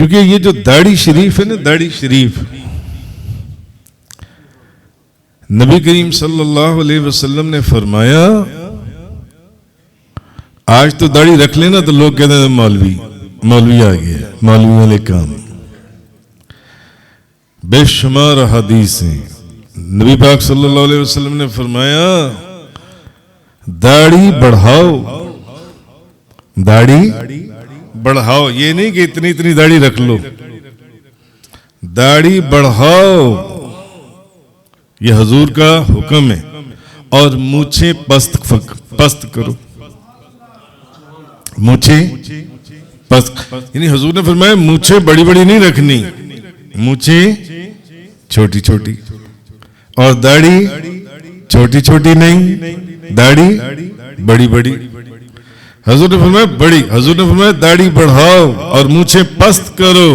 क्योंकि ये जो दाढ़ी शरीफ है ना, दाढ़ी शरीफ, नबी करीम सल्लल्लाहु अलैहि वसल्लम ने फरमाया, आज तो दाढ़ी रख लेना तो लोग कहते हैं मौलवी मौलवी आ गया, मौलवी वाले काम। बेशुमार हदीस हैं, नबी पाक सल्लल्लाहु अलैहि वसल्लम ने फरमाया दाढ़ी बढ़ाओ, दाढ़ी बढ़ाओ। ये नहीं कि इतनी इतनी दाढ़ी रख लो, दाढ़ी बढ़ाओ, ये हुजूर का हुक्म है। और मूछें पस्त करो, मूछें पस्त, यानी हुजूर ने फरमाया मूछें बड़ी बड़ी नहीं रखनी, मूछें छोटी छोटी, और दाढ़ी छोटी छोटी नहीं, दाढ़ी बड़ी बड़ी। हुजूर ने फरमाया बड़ी, हुजूर ने फरमाया दाढ़ी बढ़ाओ और मूछें पस्त करो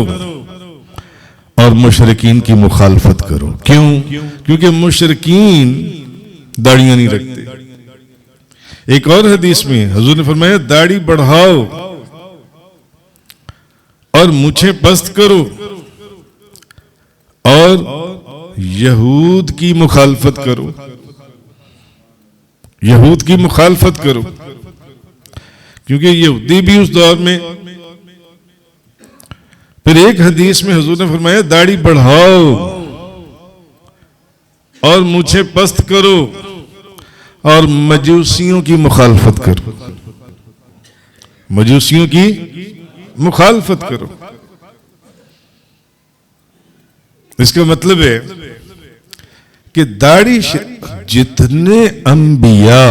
और मुशरिकीन की मुखालफत करो। क्यों? क्योंकि मुशरिकीन दाढ़ियां नहीं रखते। एक और हदीस में हुजूर ने फरमाया दाढ़ी बढ़ाओ और मूछें पस्त करो और यहूद की मुखालफत करो, यहूद की मुखालफत करो। क्योंकि यहूदी भी उस दौर में, फिर एक हदीस में हुजूर ने फरमाया दाढ़ी बढ़ाओ और मूछें पस्त करो और मजूसियों की मुखालफत करो, मजूसियों की मुखालफत करो। इसका मतलब है कि दाढ़ी, जितने अंबिया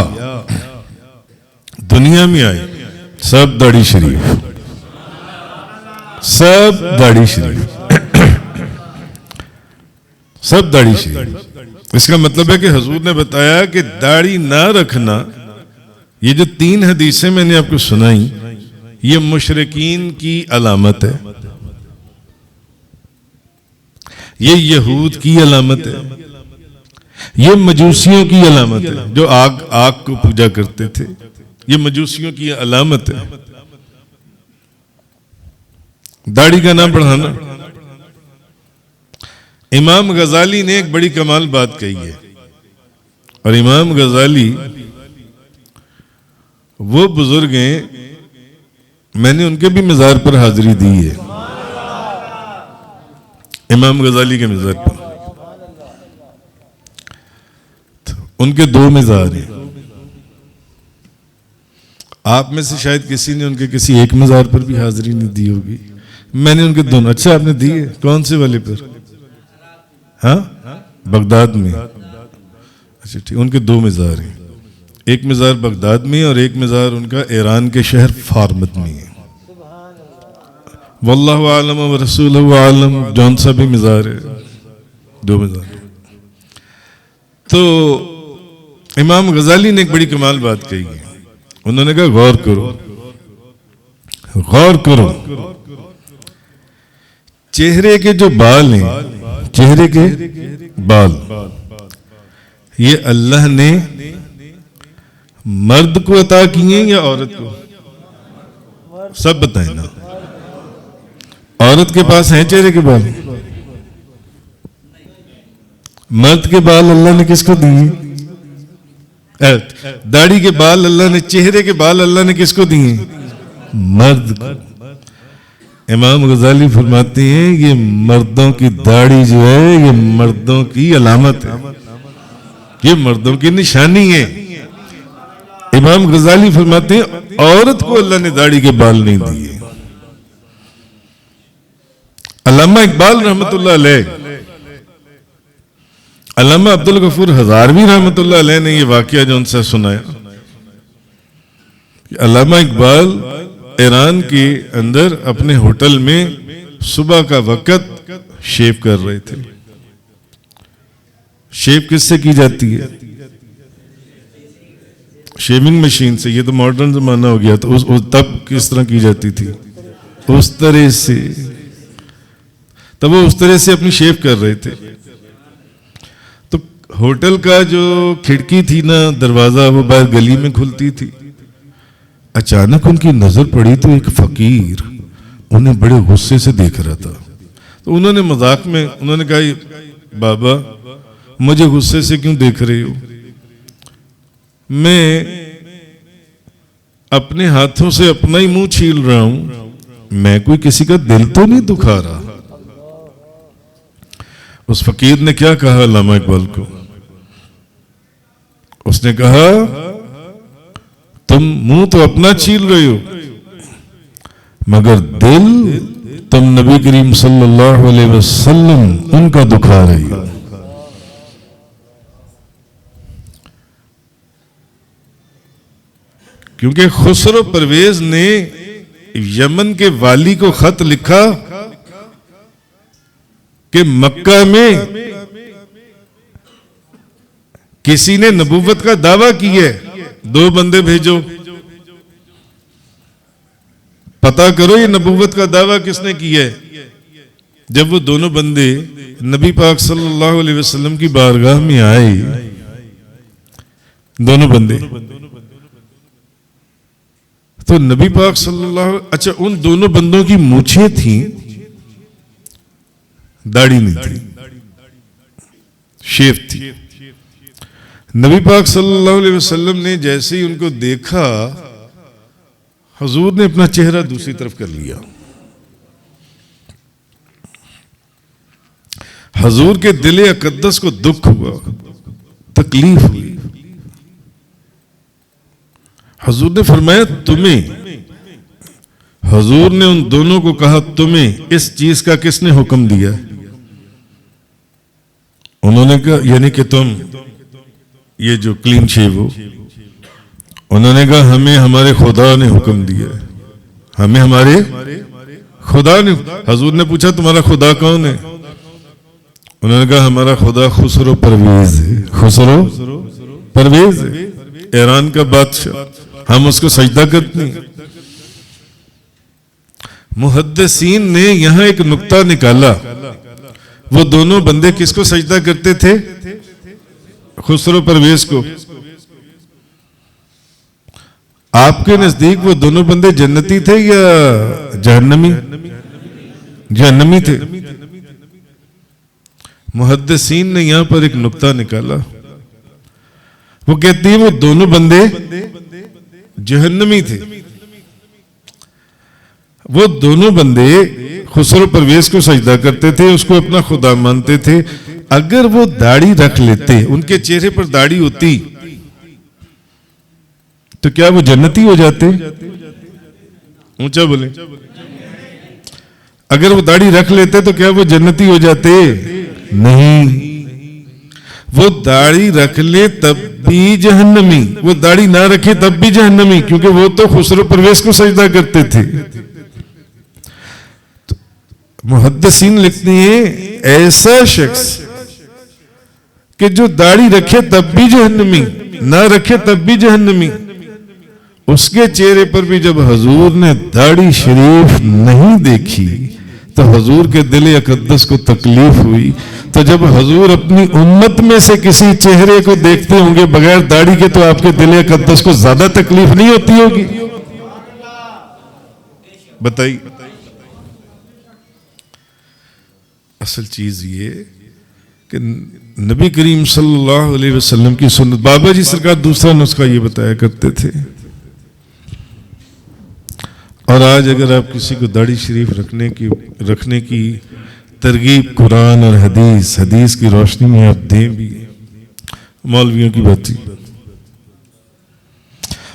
दुनिया में आए सब दाढ़ी शरीफ, सब दाढ़ी शरीफ, सब दाढ़ी शरीफ। इसका मतलब है कि हुजूर ने बताया कि दाढ़ी ना रखना, ये जो 3 हदीसें मैंने आपको सुनाई, ये मुशरिकीन की अलामत है, ये यहूद की अलामत है, ये मजूसियों की अलामत है जो आग को पूजा करते थे, ये मजूसियों की अलामत है। दाढ़ी का नाम बढ़ाना। इमाम गजाली ने एक बड़ी कमाल बात कही है, और इमाम गजाली वो बुजुर्ग हैं, मैंने उनके भी मजार पर हाजिरी दी है, इमाम गजाली के मजार पर। तो उनके 2 मजार हैं, आप में से शायद किसी ने उनके किसी एक मजार पर भी हाजिरी नहीं दी होगी, मैंने उनके दोनों। अच्छा, आपने दी है? कौन से वाले पर? हाँ, बगदाद में। अच्छा ठीक, उनके 2 मजार हैं, एक मजार बगदाद में और एक मजार उनका ईरान के शहर फारमत में है। वल्लाहु आलम व रसूलुहु आलम, जौन सा भी मजार है, 2 मजार। तो इमाम गजाली ने एक बड़ी कमाल बात कही है, उन्होंने कहा गौर करो, गौर करो, चेहरे के जो बाल हैं, चेहरे के बाल, ये अल्लाह ने मर्द को अता किए या औरत को? सब बताएं ना। औरत के पास हैं चेहरे के बाल? मर्द के बाल अल्लाह ने किसको दिए? दाढ़ी के बाल अल्लाह ने, चेहरे के बाल अल्लाह ने किसको दिए? मर्द को। इमाम गजाली फरमाते हैं ये मर्दों की दाढ़ी जो है ये मर्दों की अलामत है, ये मर्दों की निशानी है। इमाम गजाली फरमाते हैं औरत को अल्लाह ने दाढ़ी के बाल नहीं दिए। अल्लामा इकबाल रहमतुल्लाह अलैह, अल्लामा अब्दुल गफूर हजारवी रहमतुल्लाह अलैह ने ये वाकया जो उनसे सुनाया, अल्लामा इकबाल ईरान के अंदर अपने होटल में सुबह का वक्त शेव कर रहे थे। शेव किससे की जाती है? शेविंग मशीन से। ये तो मॉडर्न जमाना हो गया, तो तब किस तरह की जाती थी? उस तरह से। तब वो उस तरह से अपनी शेव कर रहे थे। तो होटल का जो खिड़की थी ना, दरवाजा, वो बाहर गली में खुलती थी। अचानक उनकी नजर पड़ी तो एक फकीर उन्हें बड़े गुस्से से देख रहा था। तो उन्होंने मजाक में उन्होंने कहा, बाबा मुझे गुस्से से क्यों देख रहे हो? मैं अपने हाथों से अपना ही मुंह छील रहा हूं, मैं कोई किसी का दिल तो नहीं दुखा रहा। उस फकीर ने क्या कहा अल्लामा इकबाल को? उसने कहा, तुम मुंह तो अपना छील रहे हो, मगर दिल तुम नबी करीम सल्लल्लाहु अलैहि वसल्लम उनका दुखा रही हो। क्योंकि खुसरो परवेज ने यमन के वाली को खत लिखा कि मक्का में किसी ने नबूवत का दावा किया है, 2 बंदे भेजो, पता करो ये नबूवत का दावा किसने किया है। जब वो दोनों बंदे नबी पाक सल्लल्लाहु अलैहि वसल्लम की बारगाह में आए, दोनों बंदे, तो नबी पाक सल्लल्लाहु, अच्छा उन दोनों बंदों की मूछें थी, दाढ़ी नहीं थी, शेव थी। नबी पाक सल्लल्लाहु अलैहि वसल्लम ने जैसे ही उनको देखा, हुजूर ने अपना चेहरा दूसरी तरफ कर लिया। हुजूर के दिल अक़द्दस को दुख हुआ, तकलीफ हुई। हुजूर ने फरमाया, तुम्हें, हुजूर ने उन दोनों को कहा, तुम्हें इस चीज का किसने हुक्म दिया? उन्होंने कहा, यानी कि तुम ये जो क्लीन शेव हो। उन्होंने कहा, हमें हमारे खुदा ने हुक्म दिया है, हमें हमारे खुदा ने। हुजूर ने पूछा, तुम्हारा खुदा कौन है? उन्होंने कहा, हमारा खुदा खुसरो परवेज है, खुसरो परवेज है, ईरान का बादशाह, हम उसको सजदा करते हैं। मुहद्दिसीन ने यहां एक नुक्ता निकाला, वो दोनों बंदे किसको सजदा करते थे? खुसरो परवेज को। आपके नजदीक वो दोनों बंदे जन्नती थे या जहन्नमी? जहन्नमी थे। मुहद्दिसीन ने यहां पर एक नुक्ता निकाला, वो कहती है वो दोनों बंदे जहन्नमी थे। वो दोनों बंदे खुसरो परवेज को सजदा करते थे, उसको अपना खुदा मानते थे। अगर वो दाढ़ी रख लेते, उनके चेहरे पर दाढ़ी होती, तो क्या वो जन्नती हो जाते? ऊंचा बोले। अगर वो दाढ़ी रख लेते तो क्या वो जन्नती हो जाते? नहीं, वो दाढ़ी रख ले तब भी जहन्नमी, वो दाढ़ी ना रखे तब भी जहन्नमी, क्योंकि वो तो खुसरो परवेज को सजदा करते थे। तो मुहद्दिसीन लिखते हैं, ऐसा शख्स कि जो दाढ़ी रखे तब भी जहन्नमी, ना रखे तब भी जहन्नमी, उसके चेहरे पर भी जब हुजूर ने दाढ़ी शरीफ नहीं देखी तो हुजूर के दिल अक़द्दस को तकलीफ हुई। तो जब हुजूर अपनी उम्मत में से किसी चेहरे को देखते होंगे बगैर दाढ़ी के, तो आपके दिल अक़द्दस को ज्यादा तकलीफ नहीं होती होगी? बताइए। असल चीज ये कि नबी करीम सल्लल्लाहु अलैहि वसल्लम की सुन्नत, बाबा जी सरकार दूसरा नुस्खा ये बताया करते थे। और आज अगर आप किसी को दाढ़ी शरीफ रखने की तरगीब कुरान और हदीस की रोशनी में आप दें भी, मौलवियों की बात ही,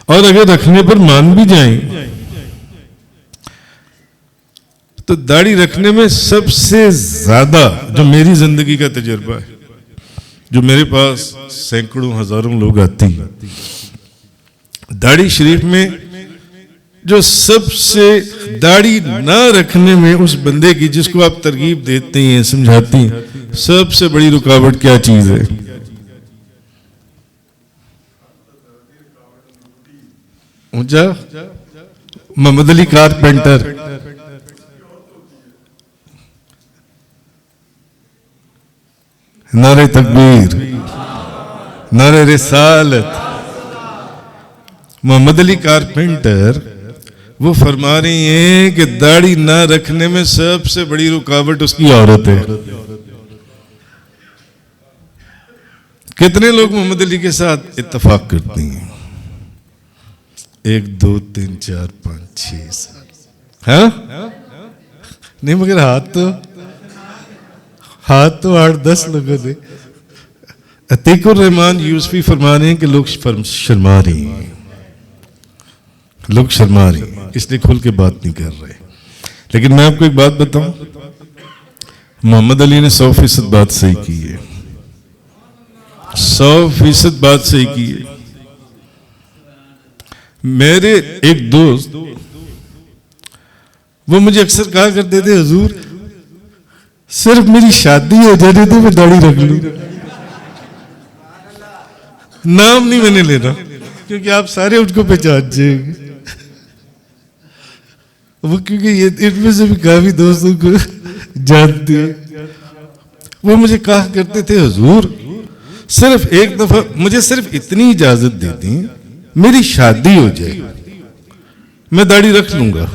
और अगर रखने पर मान भी जाएं, तो दाढ़ी रखने में सबसे ज्यादा जो मेरी जिंदगी का तजुर्बा है, जो मेरे पास सैकड़ों हजारों लोग आते हैं, दाढ़ी शरीफ में जो सबसे दाढ़ी ना रखने में उस बंदे की, जिसको आप तरगीब देते हैं, समझाती हैं, सबसे बड़ी रुकावट क्या चीज है? ऊंचा मोहम्मद अली कारपेंटर, नारे तकबीर, नारे रिसालत। मोहम्मद अली कारपेंटर वो फरमा रही हैं कि दाढ़ी ना रखने में सबसे बड़ी रुकावट उसकी औरत है। कितने लोग मोहम्मद अली के साथ इत्तेफाक करती हैं? 1 2 3 4 5 6 7। हाँ नहीं, मगर हाथ तो 8-10 लोगों ने। अतीकुर रहमान यूसुफी फरमा रहे हैं कि लोग शर्मा रहे हैं, लोग शर्मा रहे हैं, इसलिए खुल के बात नहीं कर रहे। लेकिन मैं आपको एक बात बताऊं, मोहम्मद अली ने 100% बात सही की है, 100% बात सही की है। मेरे एक दोस्त वो मुझे अक्सर कहा करते थे, हुजूर सिर्फ मेरी शादी हो जाने दे, मैं दाढ़ी रख लूं। नाम नहीं मैंने लेना क्योंकि आप सारे उनको पहचान जाएंगे। वो क्योंकि ये इनमें से भी काफी दोस्तों को जानते हैं। वो मुझे कहा करते थे, हुजूर सिर्फ एक दफा मुझे सिर्फ इतनी इजाजत दे दी, मेरी शादी हो जाए, मैं दाढ़ी रख लूंगा।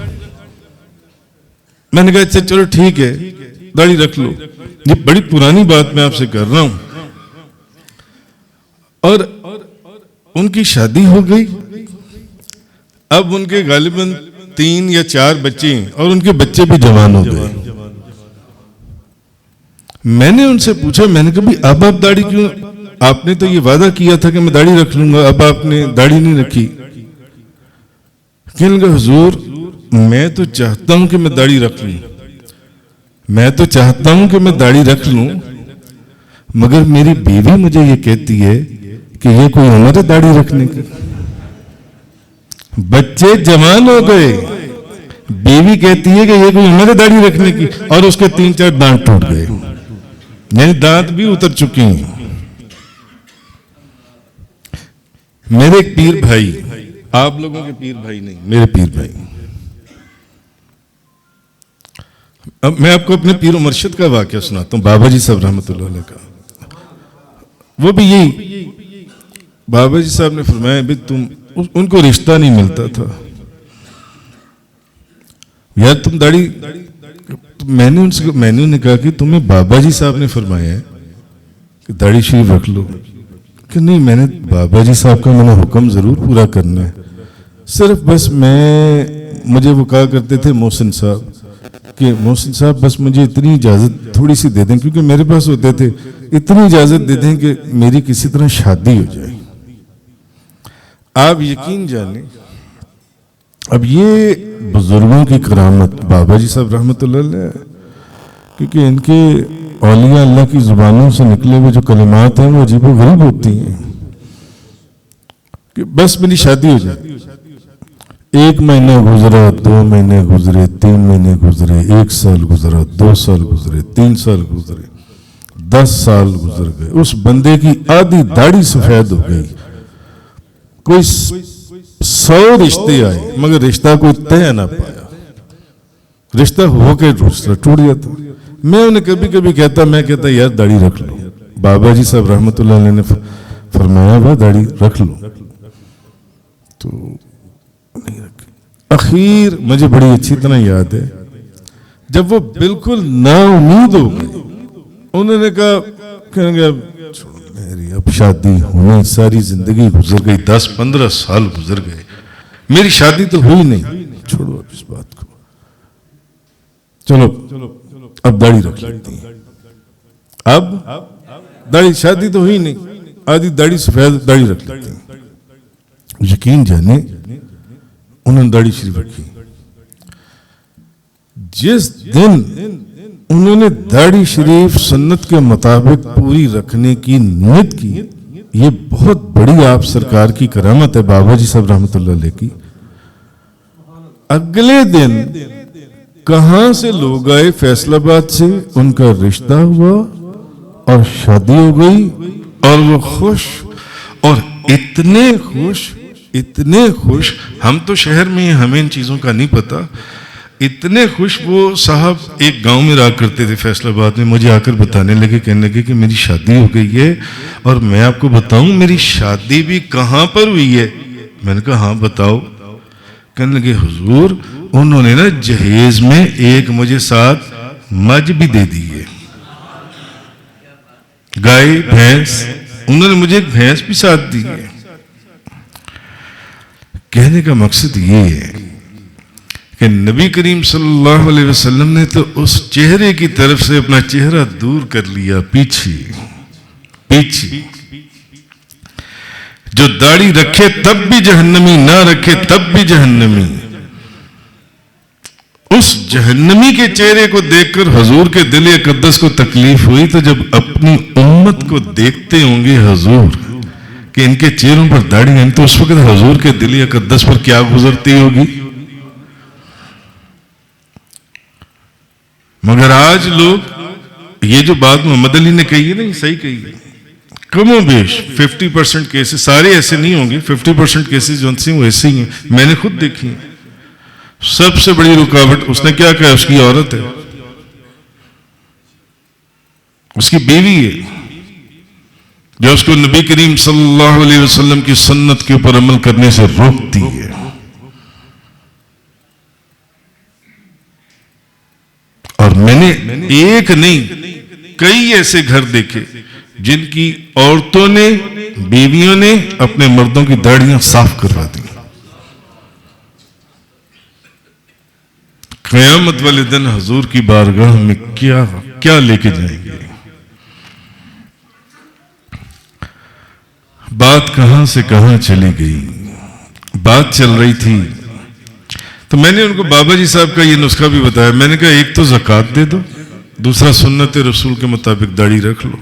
मैंने कहा अच्छा चलो ठीक है, दाढ़ी रख लो। ये बड़ी पुरानी बात मैं आपसे कर रहा हूं। और उनकी शादी हो गई। अब उनके गालिबन 3 या 4 बच्चे हैं और उनके बच्चे भी जवान हो गए। मैंने उनसे पूछा, मैंने कहा भाई अब आप दाढ़ी क्यों, आपने तो ये वादा किया था कि मैं दाढ़ी रख लूंगा, अब आपने दाढ़ी नहीं रखी। कहने लगा हुजूर मैं तो चाहता हूं कि मैं दाढ़ी रख लूं, मैं तो चाहता हूं कि मैं दाढ़ी रख लूं, मगर मेरी बीवी मुझे ये कहती है कि ये कोई उम्र है दाढ़ी रखने की। बच्चे जवान हो गए, बीवी कहती है कि ये कोई उम्र है दाढ़ी रखने की, और उसके 3-4 दांत टूट गए, यानी दांत भी उतर चुके हैं। मेरे एक पीर भाई, आप लोगों के पीर भाई नहीं, मेरे पीर भाई, अब मैं आपको अपने पीर मुर्शिद का वाकया सुनाता हूं, बाबा जी साहब रहमतुल्लाह अलैह का। वो भी यही, बाबा जी साहब ने फरमाया भी तुम, उनको रिश्ता नहीं मिलता था यार, तुम दाढ़ी, मैंने उन्हें कहा कि तुम्हें बाबा जी साहब ने फरमाया है कि दाढ़ी शरीफ रख लो। कि नहीं, मैंने बाबा जी साहब का मैंने हुक्म जरूर पूरा करना है, सिर्फ बस मुझे वो कहा करते थे मोहसिन साहब कि मोहसिन साहब बस मुझे इतनी इजाजत थोड़ी सी दे दें, क्योंकि मेरे पास होते थे, इतनी इजाजत दे दें कि मेरी किसी तरह शादी हो जाए। आप यकीन जाने, अब ये बुजुर्गों की करामत, बाबा जी साहब रहमतुल्लाह अलैह, क्योंकि इनके औलिया अल्लाह की जुबानों से निकले हुए जो कलिमात हैं वो अजीबोगरीब होती हैं कि बस मेरी शादी हो जाए। 1 महीना गुजरा, 2 महीने गुजरे, 3 महीने गुजरे, 1 साल गुजरा, 2 साल गुजरे, 3 साल गुजरे, 10 साल गुजर गए। उस बंदे की आधी दाढ़ी सफेद हो गई। कोई 100 रिश्ते आए मगर रिश्ता कोई तय ना पाया, रिश्ता होके दूसरा टूट जाता। मैं उन्हें कभी कभी कहता, मैं कहता यार दाढ़ी रख लो। बाबा जी साहब रहमतुल्लाह अलैह ने फरमाया वह दाढ़ी रख लो, तो नहीं रखी। आखिर मुझे बड़ी अच्छी तरह याद है, जब वो बिल्कुल नाउम्मीद हो गए, उन्होंने कहा, कहेंगे मेरी अब शादी होनी, सारी जिंदगी गुजर गई, 10-15 साल गुजर गए, मेरी शादी तो हुई नहीं, छोड़ो अब इस बात को, चलो अब दाढ़ी रख लेते हैं। अब दाढ़ी, शादी तो हुई नहीं, आधी दाढ़ी सफेद, दाढ़ी रख लेते हैं। यकीन जाने उन्होंने दाढ़ी शरीफ रखी। जिस दिन उन्होंने दाढ़ी शरीफ सुन्नत के मुताबिक पूरी रखने की नियत की, ये बहुत बड़ी आप सरकार की करामत है बाबा जी साहब रहमतुल्लाह अलैह की। अगले दिन कहां से लोग आए, फैसलाबाद से, उनका रिश्ता हुआ और शादी हो गई, और वो खुश, और इतने खुश, हम तो शहर में, हमें इन चीजों का नहीं पता, इतने खुश वो साहब एक गांव में रहा करते थे फैसलाबाद में, मुझे आकर बताने लगे, कहने लगे कि मेरी शादी हो गई है, और मैं आपको बताऊं मेरी शादी भी कहां पर हुई है। मैंने कहा हाँ बताओ। कहने लगे हुजूर, उन्होंने ना जहेज में एक मुझे साथ मझ भी दे दी है, गाय भैंस, उन्होंने मुझे एक भैंस भी साथ दी है। कहने का मकसद ये है कि नबी करीम सल्लल्लाहु अलैहि वसल्लम ने तो उस चेहरे की तरफ से अपना चेहरा दूर कर लिया, पीछे पीछे। जो दाढ़ी रखे तब भी जहन्नमी, ना रखे तब भी जहन्नमी। उस जहन्नमी के चेहरे को देखकर हुजूर के दिल अक़दस को तकलीफ हुई, तो जब अपनी उम्मत को देखते होंगे हुजूर कि इनके चेहरों पर दाढ़ी है, तो उस वक्त हुजूर के दिल अक़दस पर क्या गुजरती होगी। मगर आज लोग, ये जो बात मोहम्मद अली ने कही है ना, ये सही कही है। कमो बेश 50% केसेस, सारे ऐसे नहीं होंगे, 50% केसेस जो वो ऐसे ही हैं, मैंने खुद देखी है। सबसे बड़ी रुकावट उसने क्या कहा, उसकी औरत है, उसकी बीवी है, जो उसको नबी करीम सल्लल्लाहु अलैहि वसल्लम की सुन्नत के ऊपर अमल करने से रोकती है। और मैंने एक नहीं कई ऐसे घर देखे जिनकी औरतों ने, बीवियों ने अपने मर्दों की दाढ़ियां साफ करवा दी। क़यामत वाले दिन हुजूर की बारगाह में क्या क्या लेके जाएंगे। बात कहां से कहां चली गई। बात चल रही थी तो मैंने उनको बाबा जी साहब का ये नुस्खा भी बताया। मैंने कहा एक तो ज़कात दे दो, दूसरा सुन्नत रसूल के मुताबिक दाढ़ी रख लो।